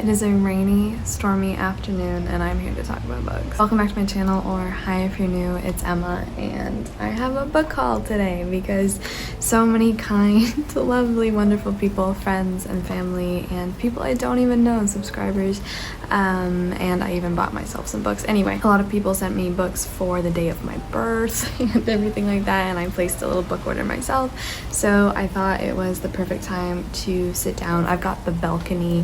It is a rainy, stormy afternoon and I'm here to talk about books. Welcome back to my channel, or hi if you're new, it's Emma, and I have a book haul today because so many kind, lovely, wonderful people, friends and family and people I don't even know, subscribers, and I even bought myself some books. Anyway, a lot of people sent me books for the day of my birth and everything like that, and I placed a little book order myself, so I thought it was the perfect time to sit down. I've got the balcony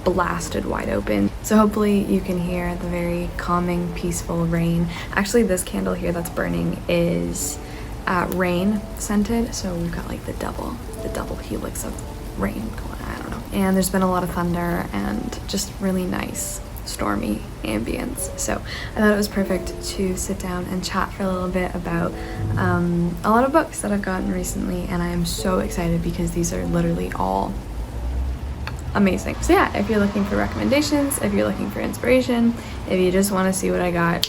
blasted wide open, so hopefully you can hear the very calming, peaceful rain. Actually, this candle here that's burning is rain scented, so we've got like the double helix of rain going on, I don't know. And there's been a lot of thunder and just really nice stormy ambience, so I thought it was perfect to sit down and chat for a little bit about a lot of books that I've gotten recently, and I am so excited because these are literally all amazing. So yeah, if you're looking for recommendations, if you're looking for inspiration, if you just want to see what I got,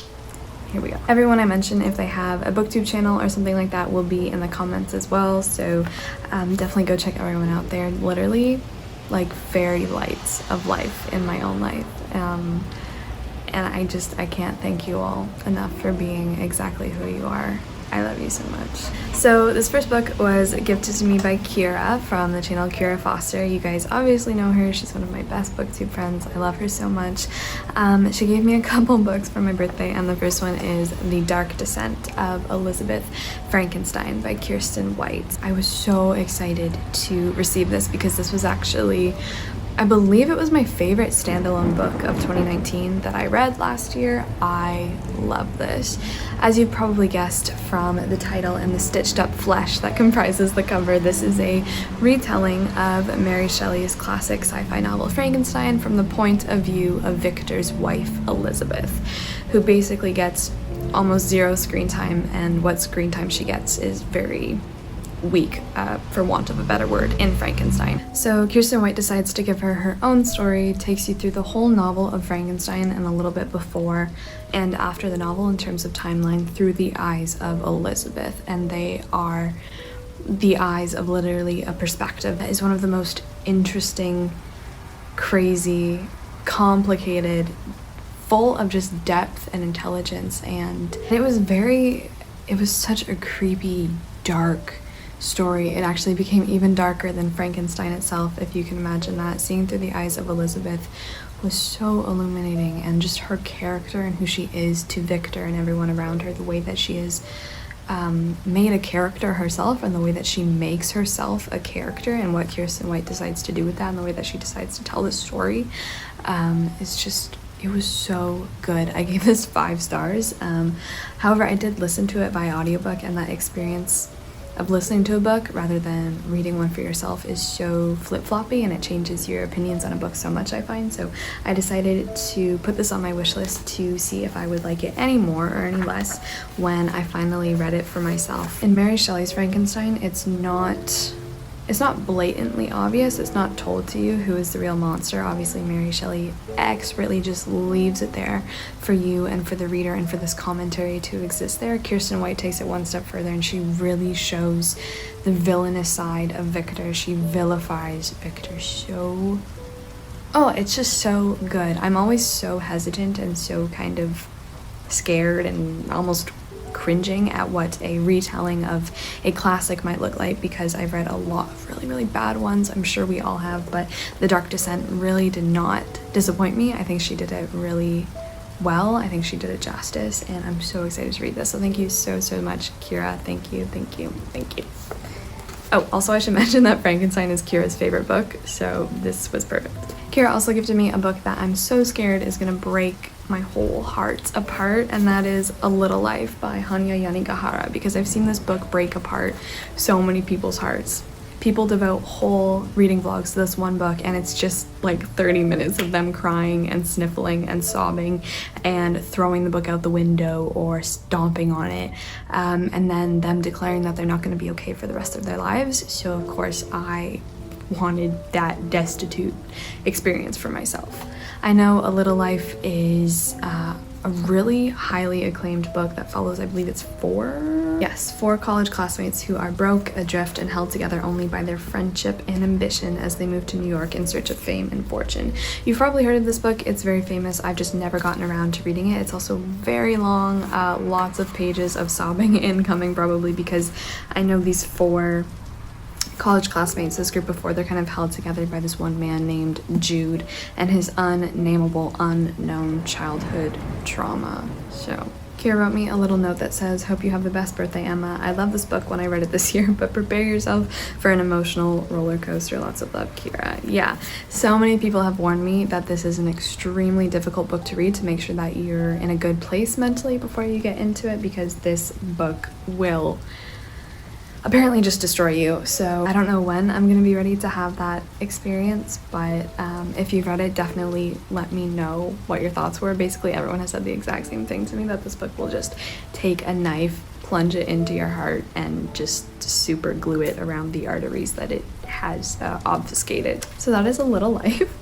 here we go. Everyone I mention, if they have a booktube channel or something like that, will be in the comments as well, so definitely go check everyone out there. Literally like fairy lights of life in my own life, and I can't thank you all enough for being exactly who you are. I love you so much. So this first book was gifted to me by Kira from the channel Kira Foster. You guys obviously know her. She's one of my best booktube friends. I love her so much. She gave me a couple books for my birthday, and the first one is The Dark Descent of Elizabeth Frankenstein by Kirsten White. I was so excited to receive this because this was actually, I believe it was my favorite standalone book of 2019 that I read last year. I love this. As you've probably guessed from the title and the stitched up flesh that comprises the cover, this is a retelling of Mary Shelley's classic sci-fi novel Frankenstein from the point of view of Victor's wife, Elizabeth, who basically gets almost zero screen time, and what screen time she gets is very weak, for want of a better word, in Frankenstein. So Kirsten White decides to give her her own story, takes you through the whole novel of Frankenstein and a little bit before and after the novel in terms of timeline through the eyes of Elizabeth, and they are the eyes of literally a perspective that is one of the most interesting, crazy, complicated, full of just depth and intelligence, and it was such a creepy, dark story. It actually became even darker than Frankenstein itself, if you can imagine that. Seeing through the eyes of Elizabeth was so illuminating, and just her character and who she is to Victor and everyone around her, the way that she is made a character herself, and the way that she makes herself a character, and what Kirsten White decides to do with that, and the way that she decides to tell the story is just, it was so good. I gave this 5 stars. However, I did listen to it by audiobook, and that experience of listening to a book rather than reading one for yourself is so flip-floppy, and it changes your opinions on a book so much, I find. So I decided to put this on my wish list to see if I would like it any more or any less when I finally read it for myself. In Mary Shelley's Frankenstein, it's not blatantly obvious. It's not told to you who is the real monster. Obviously, Mary Shelley expertly just leaves it there for you and for the reader and for this commentary to exist there. Kirsten White takes it one step further, and she really shows the villainous side of Victor. She vilifies Victor so... oh, it's just so good. I'm always so hesitant and so kind of scared and almost cringing at what a retelling of a classic might look like, because I've read a lot of really, really bad ones. I'm sure we all have, but The Dark Descent really did not disappoint me. I think she did it really well. I think she did it justice, and I'm so excited to read this. So thank you so much, Kira. Thank you. Oh, also I should mention that Frankenstein is Kira's favorite book, so this was perfect. Kira also gifted me a book that I'm so scared is gonna break my whole heart apart, and that is A Little Life by Hanya Yanagihara, because I've seen this book break apart so many people's hearts. People devote whole reading vlogs to this one book, and it's just like 30 minutes of them crying and sniffling and sobbing and throwing the book out the window or stomping on it, and then them declaring that they're not going to be okay for the rest of their lives. So of course I wanted that destitute experience for myself. I know A Little Life is a really highly acclaimed book that follows, I believe it's 4 Yes, 4 college classmates who are broke, adrift, and held together only by their friendship and ambition as they move to New York in search of fame and fortune. You've probably heard of this book. It's very famous. I've just never gotten around to reading it. It's also very long, lots of pages of sobbing incoming probably, because I know these 4 college classmates, this group of 4, they're kind of held together by this one man named Jude and his unnameable, unknown childhood trauma. So Kira wrote me a little note that says, "Hope you have the best birthday, Emma. I love this book when I read it this year, but prepare yourself for an emotional roller coaster. Lots of love, Kira." Yeah, so many people have warned me that this is an extremely difficult book to read, to make sure that you're in a good place mentally before you get into it, because this book will apparently just destroy you. So I don't know when I'm gonna be ready to have that experience, but if you've read it, definitely let me know what your thoughts were. Basically everyone has said the exact same thing to me, that this book will just take a knife, plunge it into your heart, and just super glue it around the arteries that it has obfuscated. So that is a little life.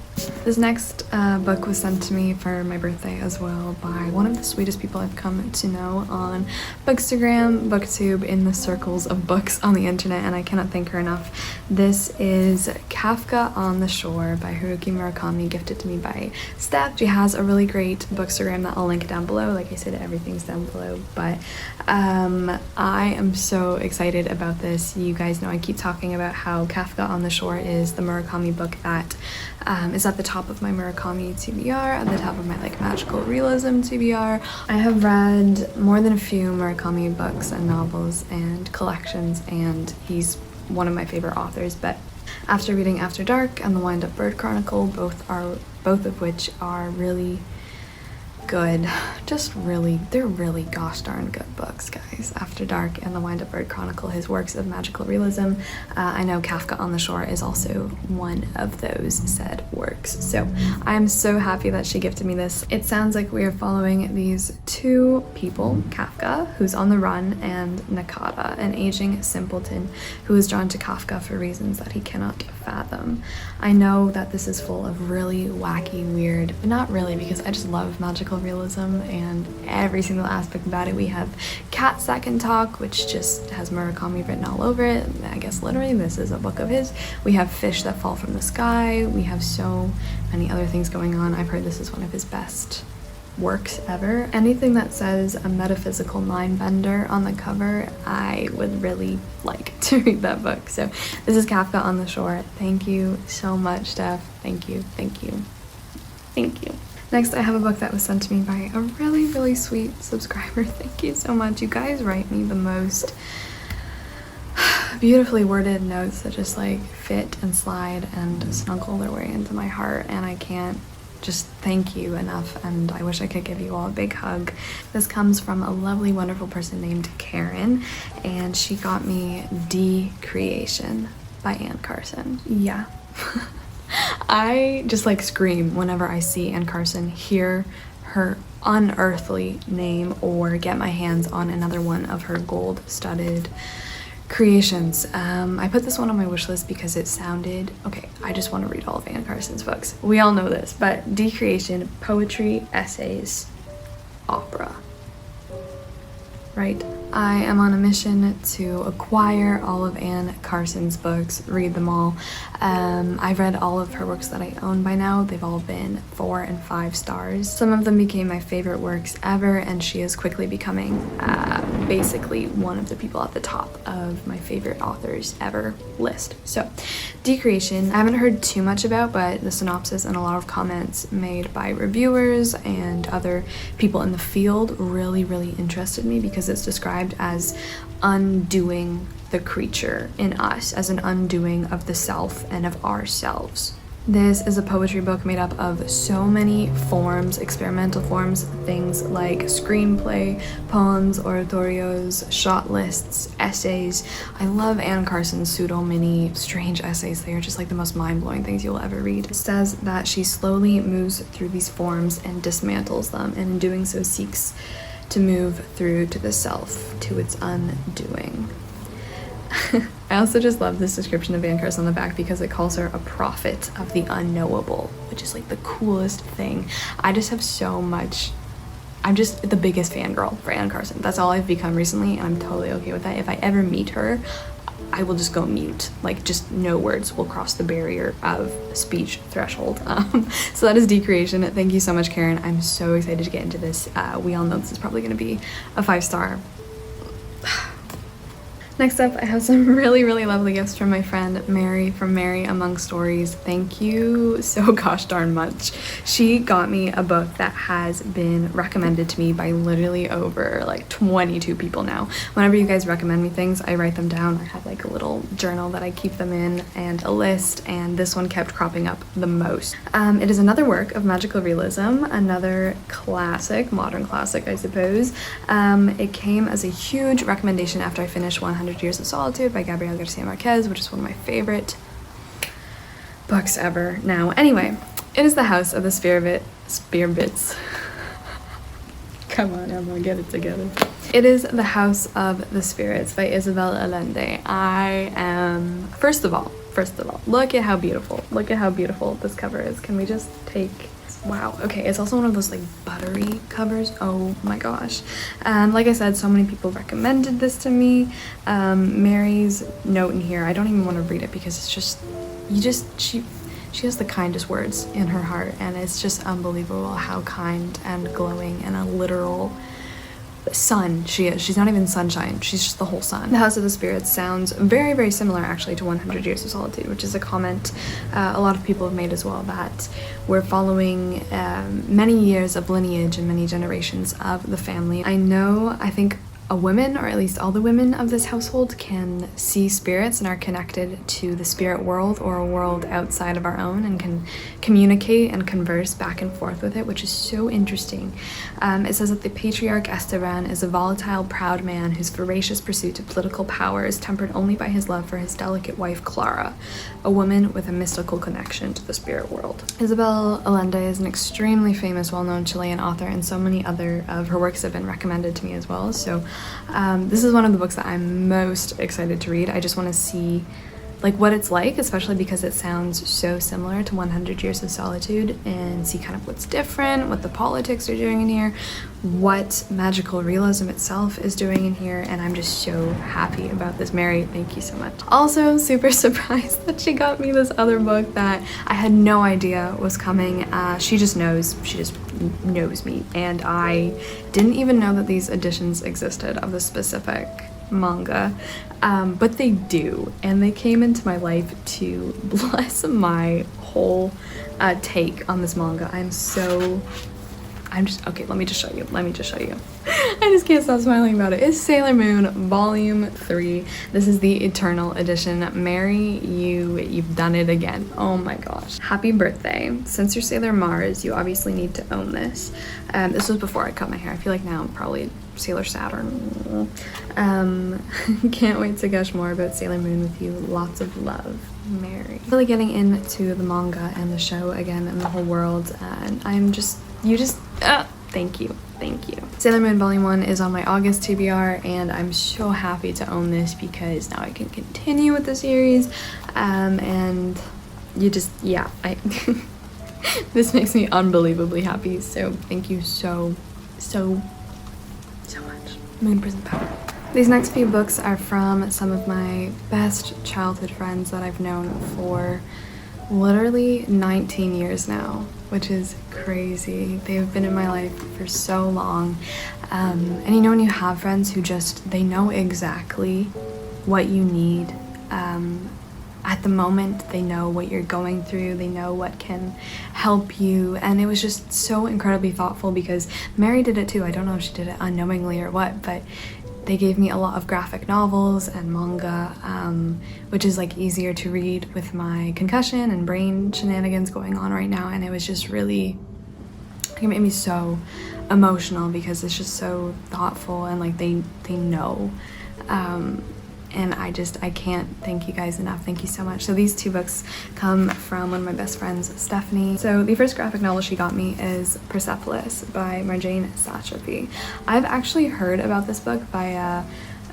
This next book was sent to me for my birthday as well by one of the sweetest people I've come to know on Bookstagram, Booktube, in the circles of books on the internet, and I cannot thank her enough. This is Kafka on the Shore by Murakami, gifted to me by Steph. She has a really great Bookstagram that I'll link down below. Like I said, everything's down below, but I am so excited about this. You guys know I keep talking about how Kafka on the Shore is the Murakami book that is at the top of my Murakami TBR, at the top of my like magical realism TBR. I have read more than a few Murakami books and novels and collections, and he's one of my favorite authors. But after reading After Dark and The Wind-Up Bird Chronicle, both of which are really good, they're really gosh darn good books, guys. After Dark and The Wind-Up Bird Chronicle, his works of magical realism. I know Kafka on the Shore is also one of those said works. So I'm so happy that she gifted me this. It sounds like we are following these 2 people, Kafka, who's on the run, and Nakata, an aging simpleton who is drawn to Kafka for reasons that he cannot fathom. I know that this is full of really wacky, weird, but not really, because I just love magical realism and every single aspect about it. We have cats that can talk, which just has Murakami written all over it. I guess literally this is a book of his. We have fish that fall from the sky. We have so many other things going on. I've heard this is one of his best works ever. Anything that says a metaphysical mind bender on the cover, I would really like to read that book. So this is Kafka on the Shore. Thank you so much, Steph. Thank you, thank you, thank you. Next, I have a book that was sent to me by a really, really sweet subscriber. Thank you so much. You guys write me the most beautifully worded notes that just like fit and slide and snuggle their way into my heart, and I can't just thank you enough, and I wish I could give you all a big hug. This comes from a lovely, wonderful person named Karen, and she got me Decreation by Anne Carson. Yeah. I just like scream whenever I see Anne Carson, hear her unearthly name, or get my hands on another one of her gold-studded creations. I put this one on my wish list because it sounded okay. I just want to read all of Anne Carson's books. We all know this, but Decreation, poetry, essays, opera. Right? I am on a mission to acquire all of Anne Carson's books, read them all. I've read all of her works that I own by now. They've all been 4 and 5 stars. Some of them became my favorite works ever, and she is quickly becoming basically one of the people at the top of my favorite authors ever list. So, Decreation, I haven't heard too much about, but the synopsis and a lot of comments made by reviewers and other people in the field really, really interested me, because it's described as undoing the creature in us, as an undoing of the self and of ourselves. This is a poetry book made up of so many forms, experimental forms, things like screenplay, poems, oratorios, shot lists, essays. I love Anne Carson's pseudo mini strange essays. They are just like the most mind-blowing things you'll ever read. It says that she slowly moves through these forms and dismantles them, and in doing so seeks to move through to the self, to its undoing. I also just love this description of Anne Carson on the back, because it calls her a prophet of the unknowable, which is like the coolest thing. I just have so much I'm just the biggest fangirl for Anne Carson. That's all I've become recently, and I'm totally okay with that. If I ever meet her, I will just go mute. Like, just no words will cross the barrier of speech threshold. So that is Decreation. Thank you so much, Karen. I'm so excited to get into this. We all know this is probably going to be a 5-star. Next up, I have some really, really lovely gifts from my friend Mary from Mary Among Stories. Thank you so gosh darn much. She got me a book that has been recommended to me by literally over like 22 people now. Whenever you guys recommend me things, I write them down. I have like a little journal that I keep them in and a list, and this one kept cropping up the most. It is another work of magical realism, another classic, modern classic, I suppose. It came as a huge recommendation after I finished 100 Years of Solitude by Gabriel Garcia Marquez, which is one of my favorite books ever now. Anyway, it is The House of the Spirits. Come on, Emma, get it together. It is The House of the Spirits by Isabel Allende. I am, first of all, look at how beautiful this cover is. Can we just take, wow, okay, it's also one of those like buttery covers. Oh my gosh. Like I said, so many people recommended this to me. Mary's note in here, I don't even want to read it because it's just, she has the kindest words in her heart, and it's just unbelievable how kind and glowing and a literal sun she is. She's not even sunshine, she's just the whole sun. The House of the Spirits sounds very, very similar actually to 100 Years of Solitude, which is a comment a lot of people have made as well, that we're following many years of lineage and many generations of the family. I think a woman, or at least all the women of this household, can see spirits and are connected to the spirit world or a world outside of our own, and can communicate and converse back and forth with it, which is so interesting. It says that the patriarch Esteban is a volatile, proud man whose voracious pursuit of political power is tempered only by his love for his delicate wife Clara, a woman with a mystical connection to the spirit world. Isabel Allende is an extremely famous, well-known Chilean author, and so many other of her works have been recommended to me as well. So this is one of the books that I'm most excited to read. I just want to see like what it's like, especially because it sounds so similar to 100 Years of Solitude, and see kind of what's different, what the politics are doing in here, what magical realism itself is doing in here, and I'm just so happy about this. Mary, thank you so much. Also super surprised that she got me this other book that I had no idea was coming. She just knows me, and I didn't even know that these editions existed of the specific manga, but they do, and they came into my life to bless my whole take on this manga. Okay, let me just show you. I just can't stop smiling about it. It's Sailor Moon Volume 3. This is the Eternal Edition. Mary, you've done it again. Oh my gosh. Happy birthday. Since you're Sailor Mars, you obviously need to own this. This was before I cut my hair. I feel like now I'm probably Sailor Saturn. Can't wait to gush more about Sailor Moon with you. Lots of love, Mary. Really getting into the manga and the show again and the whole world, and thank you. Sailor Moon Volume 1 is on my August TBR, and I'm so happy to own this because now I can continue with the series, and this makes me unbelievably happy, so thank you so much. Moon Prison Power. These next few books are from some of my best childhood friends that I've known for literally 19 years now, which is crazy. They've been in my life for so long, and you know when you have friends who they know exactly what you need at the moment. They know what you're going through, they know what can help you, and it was just so incredibly thoughtful because Mary did it too. I don't know if she did it unknowingly or what, but they gave me a lot of graphic novels and manga, which is like easier to read with my concussion and brain shenanigans going on right now, and it was just really, it made me so emotional because it's just so thoughtful, and like they know, and I can't thank you guys enough. Thank you so much. So these two books come from one of my best friends, Stephanie. So the first graphic novel she got me is Persepolis by Marjane Satrapi. I've actually heard about this book via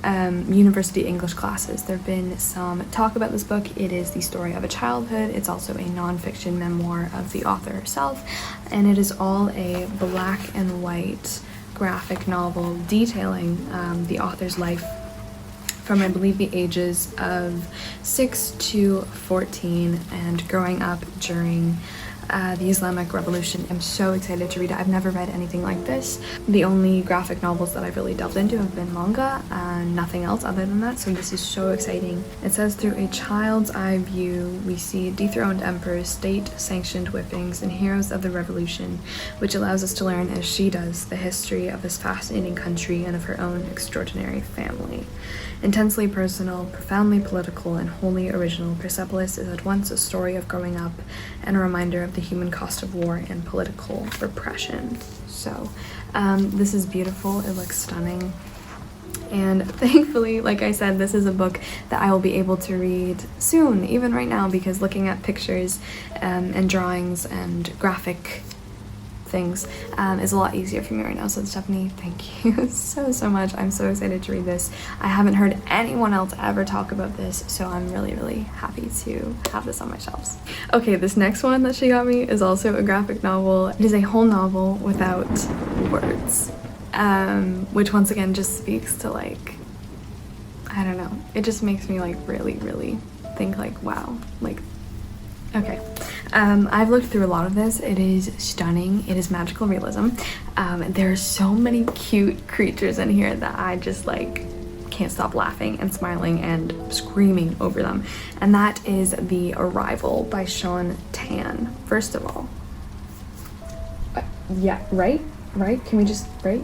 university English classes. There have been some talk about this book. It is the story of a childhood. It's also a non-fiction memoir of the author herself, and it is all a black and white graphic novel detailing the author's life from, I believe, the ages of 6 to 14 and growing up during the Islamic Revolution. I'm so excited to read it. I've never read anything like this. The only graphic novels that I've really delved into have been manga and nothing else other than that, so this is so exciting. It says, through a child's eye view, we see dethroned emperors, state-sanctioned whippings, and heroes of the revolution, which allows us to learn, as she does, the history of this fascinating country and of her own extraordinary family. Intensely personal, profoundly political, and wholly original, Persepolis is at once a story of growing up and a reminder of the human cost of war and political repression. So this is beautiful. It looks stunning. And thankfully, like I said, this is a book that I will be able to read soon, even right now, because looking at pictures and drawings and graphic things is a lot easier for me right now. So Stephanie, thank you so much. I'm so excited to read this. I haven't heard anyone else ever talk about this, so I'm really happy to have this on my shelves. Okay, this next one that she got me is also a graphic novel. It is a whole novel without words, which once again just speaks to, like, I don't know, it just makes me like really think like, wow, like, okay. I've looked through a lot of this. It is stunning. It is magical realism. There are so many cute creatures in here that I just like can't stop laughing and smiling and screaming over them. And that is The Arrival by Sean Tan. First of all, yeah, right? Can we just, right?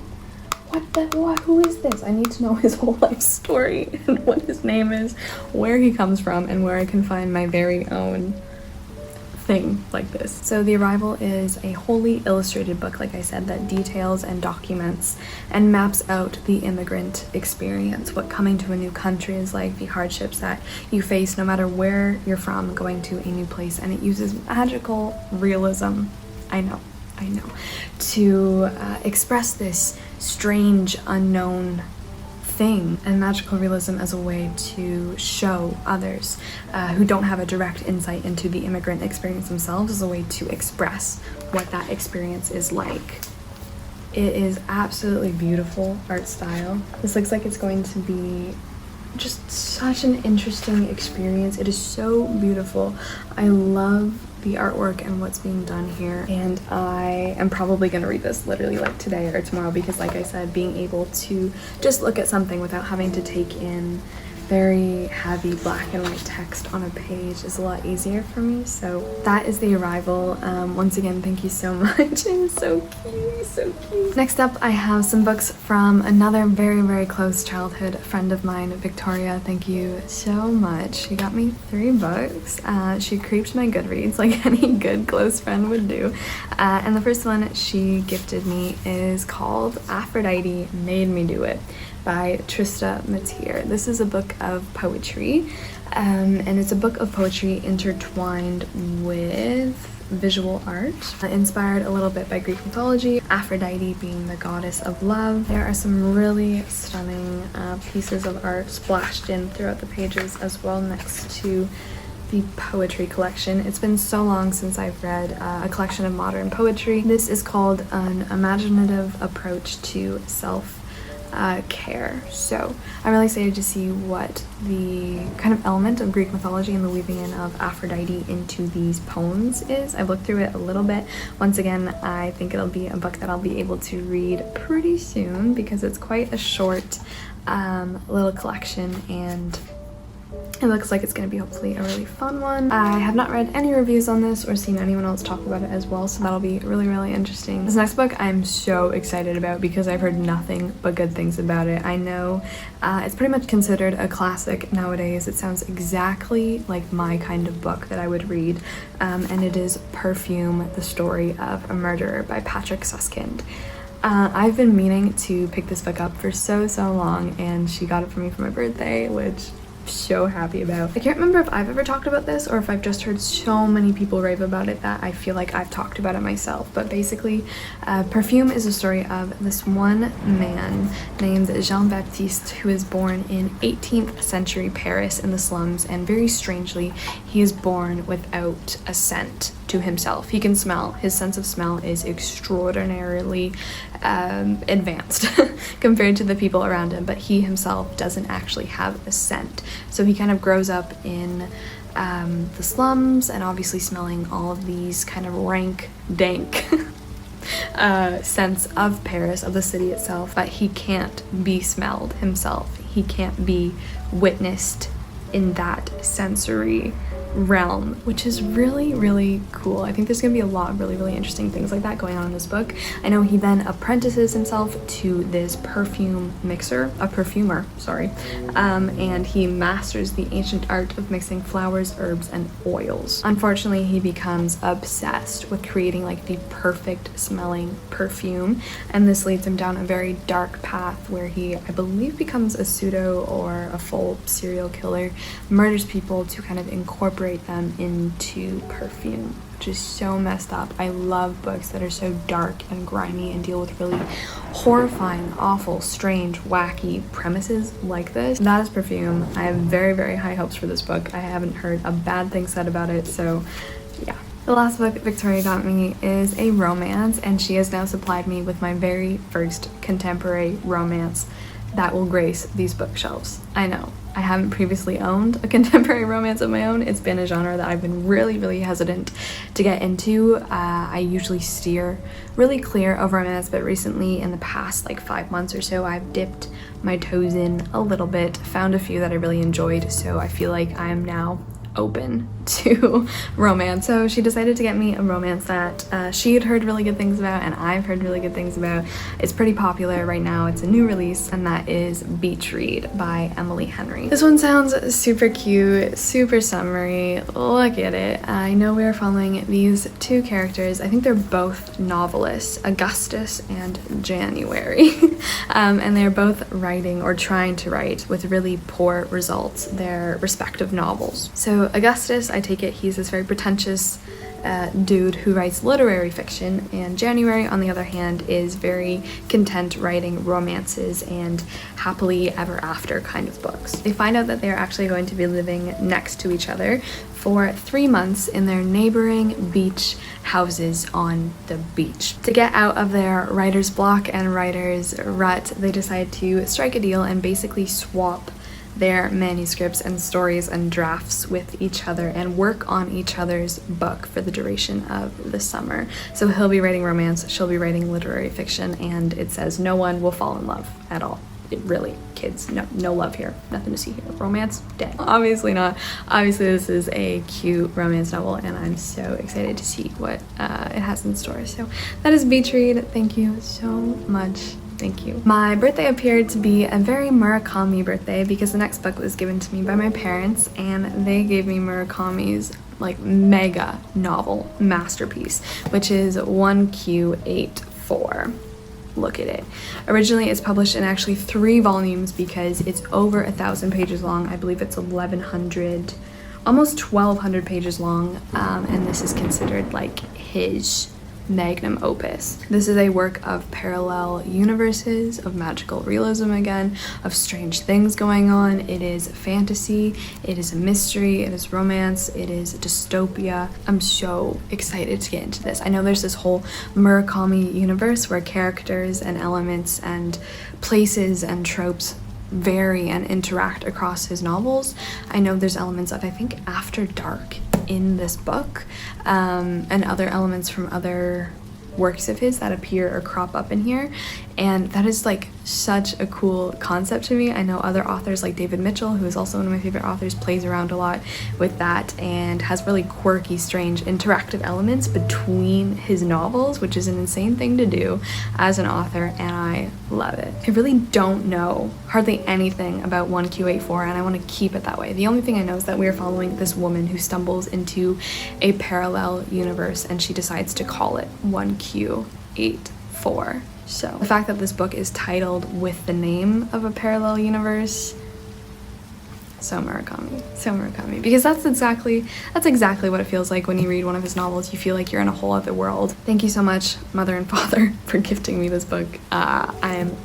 Who is this? I need to know his whole life story and what his name is, where he comes from, and where I can find my very own thing like this. So The Arrival is a wholly illustrated book, like I said, that details and documents and maps out the immigrant experience, what coming to a new country is like, the hardships that you face no matter where you're from, going to a new place. And it uses magical realism, I know, to express this strange, unknown thing, and magical realism as a way to show others who don't have a direct insight into the immigrant experience themselves, as a way to express what that experience is like. It is absolutely beautiful art style. This looks like it's going to be just such an interesting experience. It is so beautiful. I love the artwork and what's being done here, and I am probably going to read this literally like today or tomorrow, because like I said, being able to just look at something without having to take in very heavy black and white text on a page is a lot easier for me. So that is The Arrival. Once again, thank you so much. It was so cute. Next up, I have some books from another very close childhood friend of mine, Victoria. Thank you so much. She got me 3 books. She creeped my Goodreads like any good close friend would do. And the first one she gifted me is called Aphrodite Made Me Do It by Trista Mateer. This is a book of poetry, and it's a book of poetry intertwined with visual art, inspired a little bit by Greek mythology, Aphrodite being the goddess of love. There are some really stunning pieces of art splashed in throughout the pages as well, next to the poetry collection. It's been so long since I've read a collection of modern poetry. This is called An Imaginative Approach to Self-Care. So I'm really excited to see what the kind of element of Greek mythology and the weaving in of Aphrodite into these poems is. I've looked through it a little bit. Once again, I think it'll be a book that I'll be able to read pretty soon, because it's quite a short little collection, and it looks like it's going to be hopefully a really fun one. I have not read any reviews on this or seen anyone else talk about it as well, so that'll be really interesting. This next book I'm so excited about because I've heard nothing but good things about it. I know it's pretty much considered a classic nowadays. It sounds exactly like my kind of book that I would read, and it is Perfume, the Story of a Murderer by Patrick Suskind. I've been meaning to pick this book up for so long, and she got it for me for my birthday, which so happy about. I can't remember if I've ever talked about this or if I've just heard so many people rave about it that I feel like I've talked about it myself, but basically Perfume is a story of this one man named Jean-Baptiste, who is born in 18th century Paris in the slums, and very strangely he is born without a cent to himself. He can smell. His sense of smell is extraordinarily advanced compared to the people around him, but he himself doesn't actually have a scent. So he kind of grows up in the slums and obviously smelling all of these kind of rank, dank scents of Paris, of the city itself, but he can't be smelled himself. He can't be witnessed in that sensory realm, which is really, really cool. I think there's gonna be a lot of really, really interesting things like that going on in this book. I know he then apprentices himself to this perfumer, sorry, and he masters the ancient art of mixing flowers, herbs, and oils. Unfortunately, he becomes obsessed with creating like the perfect smelling perfume, and this leads him down a very dark path where he, I believe, becomes a pseudo or a full serial killer, murders people to kind of incorporate them into perfume, which is so messed up. I love books that are so dark and grimy and deal with really horrifying, awful, strange, wacky premises like this. That is Perfume. I have very, very high hopes for this book. I haven't heard a bad thing said about it, so yeah. The last book Victoria got me is a romance, and she has now supplied me with my very first contemporary romance that will grace these bookshelves. I know, I haven't previously owned a contemporary romance of my own. It's been a genre that I've been really, really hesitant to get into. I usually steer really clear of romance, but recently in the past like 5 months or so, I've dipped my toes in a little bit, found a few that I really enjoyed, so I feel like I am now open to romance. So she decided to get me a romance that she had heard really good things about and I've heard really good things about. It's pretty popular right now. It's a new release, and that is Beach Read by Emily Henry. This one sounds super cute, super summery. Look at it. I know we are following these two characters. I think they're both novelists, Augustus and January. And they're both writing or trying to write with really poor results their respective novels. So Augustus, I take it he's this very pretentious dude who writes literary fiction, and January, on the other hand, is very content writing romances and happily ever after kind of books. They find out that they're actually going to be living next to each other for 3 months in their neighboring beach houses on the beach. To get out of their writer's block and writer's rut, they decide to strike a deal and basically swap their manuscripts and stories and drafts with each other and work on each other's book for the duration of the summer. So he'll be writing romance, she'll be writing literary fiction, and it says no one will fall in love at all. It really, kids, no love here, nothing to see here. Romance, dead. Obviously not. Obviously this is a cute romance novel, and I'm so excited to see what it has in store. So that is Beach Read. Thank you so much. Thank you. My birthday appeared to be a very Murakami birthday because the next book was given to me by my parents, and they gave me Murakami's like mega novel masterpiece, which is 1Q84. Look at it. Originally it's published in actually 3 volumes because it's over 1,000 pages long. I believe it's 1,100, almost 1,200 pages long, and this is considered like his magnum opus. This is a work of parallel universes, of magical realism again, of strange things going on. It is fantasy, it is a mystery, it is romance, it is dystopia. I'm so excited to get into this. I know there's this whole Murakami universe where characters and elements and places and tropes vary and interact across his novels. I know there's elements of, I think, After Dark in this book, and other elements from other works of his that appear or crop up in here, and that is like such a cool concept to me. I know other authors like David Mitchell, who is also one of my favorite authors, plays around a lot with that and has really quirky, strange, interactive elements between his novels, which is an insane thing to do as an author, and I love it. I really don't know hardly anything about 1Q84, and I want to keep it that way. The only thing I know is that we are following this woman who stumbles into a parallel universe, and she decides to call it 1Q84. So the fact that this book is titled with the name of a parallel universe, so Murakami, because that's exactly what it feels like when you read one of his novels. You feel like you're in a whole other world. Thank you so much, mother and father, for gifting me this book. I am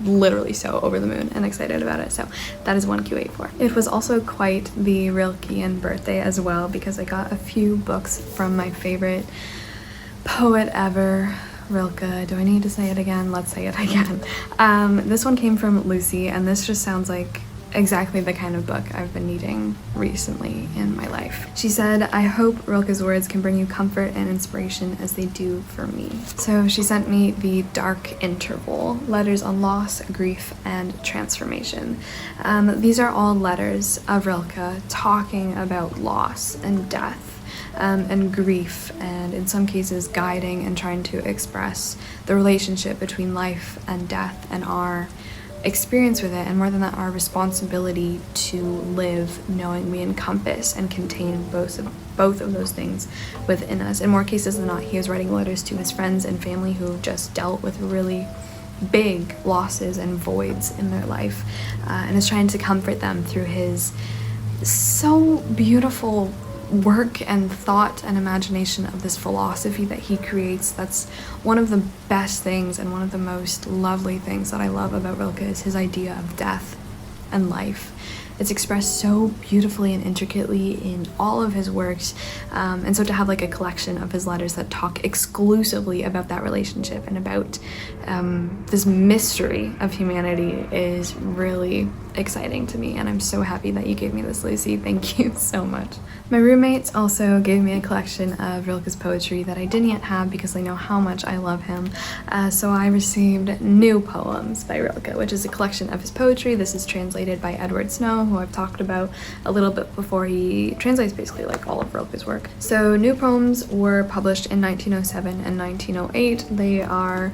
literally so over the moon and excited about it. So that is one Q84. It was also quite the Rilkean birthday as well, because I got a few books from my favorite poet ever, Rilke. Do I need to say it again? Let's say it again. This one came from Lucy, and this just sounds like exactly the kind of book I've been needing recently in my life. She said, "I hope Rilke's words can bring you comfort and inspiration as they do for me." So she sent me The Dark Interval, letters on loss, grief, and transformation. These are all letters of Rilke talking about loss and death, and grief, and in some cases guiding and trying to express the relationship between life and death and our experience with it, and more than that, our responsibility to live knowing we encompass and contain both of those things within us. In more cases than not, he is writing letters to his friends and family who just dealt with really big losses and voids in their life, and is trying to comfort them through his so beautiful work and thought and imagination of this philosophy that he creates. That's one of the best things and one of the most lovely things that I love about Rilke, is his idea of death and life. It's expressed so beautifully and intricately in all of his works, and so to have like a collection of his letters that talk exclusively about that relationship and about this mystery of humanity is really exciting to me, and I'm so happy that you gave me this, Lucy. Thank you so much. My roommates also gave me a collection of Rilke's poetry that I didn't yet have because they know how much I love him. So I received New Poems by Rilke, which is a collection of his poetry. This is translated by Edward Snow, who I've talked about a little bit before. He translates basically like all of Rilke's work. So New Poems were published in 1907 and 1908. They are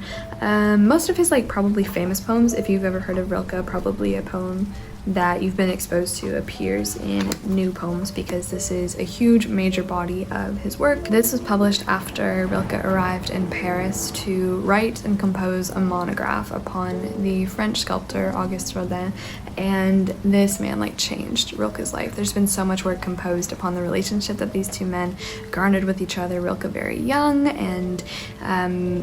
most of his like probably famous poems. If you've ever heard of Rilke, probably a poem that you've been exposed to appears in New Poems, because this is a huge major body of his work. This was published after Rilke arrived in Paris to write and compose a monograph upon the French sculptor Auguste Rodin, and this man like changed Rilke's life. There's been so much work composed upon the relationship that these two men garnered with each other. Rilke very young and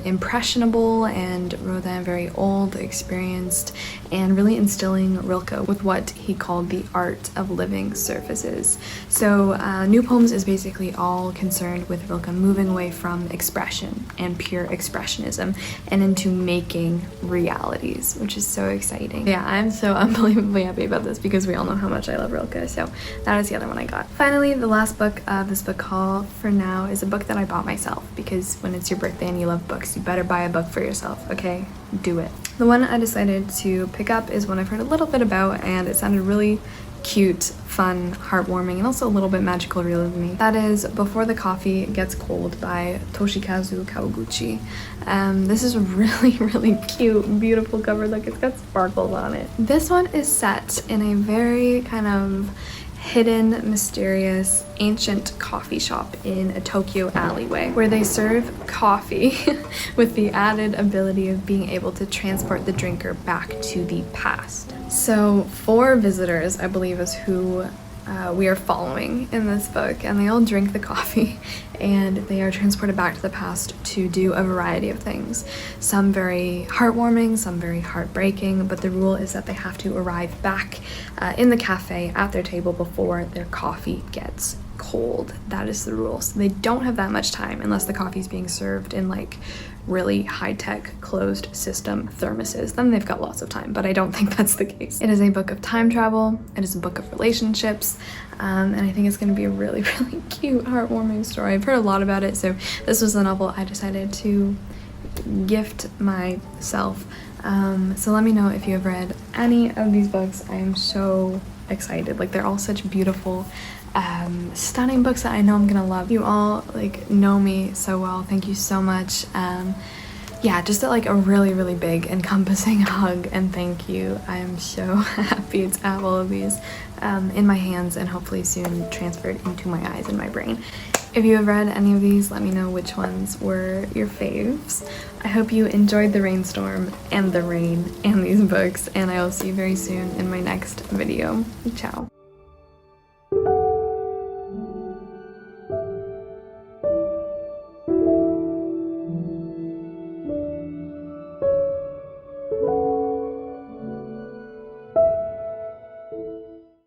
impressionable, and Rodin very old, experienced, and really instilling Rilke with what he called the art of living surfaces. So New Poems is basically all concerned with Rilke moving away from expression and pure expressionism and into making realities, which is so exciting. Yeah, I'm so unbelievably happy about this because we all know how much I love Rilke, so that is the other one I got. Finally, the last book of this book haul for now is a book that I bought myself, because when it's your birthday and you love books, you better buy a book for yourself, okay? Do it. The one I decided to pick up is one I've heard a little bit about, and it sounded really cute, fun, heartwarming, and also a little bit magical realism-y. That is Before the Coffee Gets Cold by Toshikazu Kawaguchi. This is a really, really cute, beautiful cover. Look, it's got sparkles on it. This one is set in a very kind of hidden, mysterious, ancient coffee shop in a Tokyo alleyway where they serve coffee with the added ability of being able to transport the drinker back to the past. So 4 visitors, I believe, is who we are following in this book, and they all drink the coffee and they are transported back to the past to do a variety of things. Some very heartwarming, some very heartbreaking, but the rule is that they have to arrive back in the cafe at their table before their coffee gets cold. That is the rule. So they don't have that much time unless the coffee is being served in like really high-tech closed system thermoses. Then they've got lots of time, but I don't think that's the case. It is a book of time travel. It is a book of relationships, and I think it's going to be a really, really cute, heartwarming story. I've heard a lot about it, so this was the novel I decided to gift myself. So let me know if you have read any of these books. I am so excited. Like, they're all such beautiful, stunning books that I know I'm gonna love. You all like know me so well. Thank you so much. Yeah, just like a really, really big encompassing hug and thank you. I am so happy to have all of these in my hands and hopefully soon transferred into my eyes and my brain. If you have read any of these, let me know which ones were your faves. I hope you enjoyed the rainstorm and the rain and these books, and I will see you very soon in my next video. Ciao.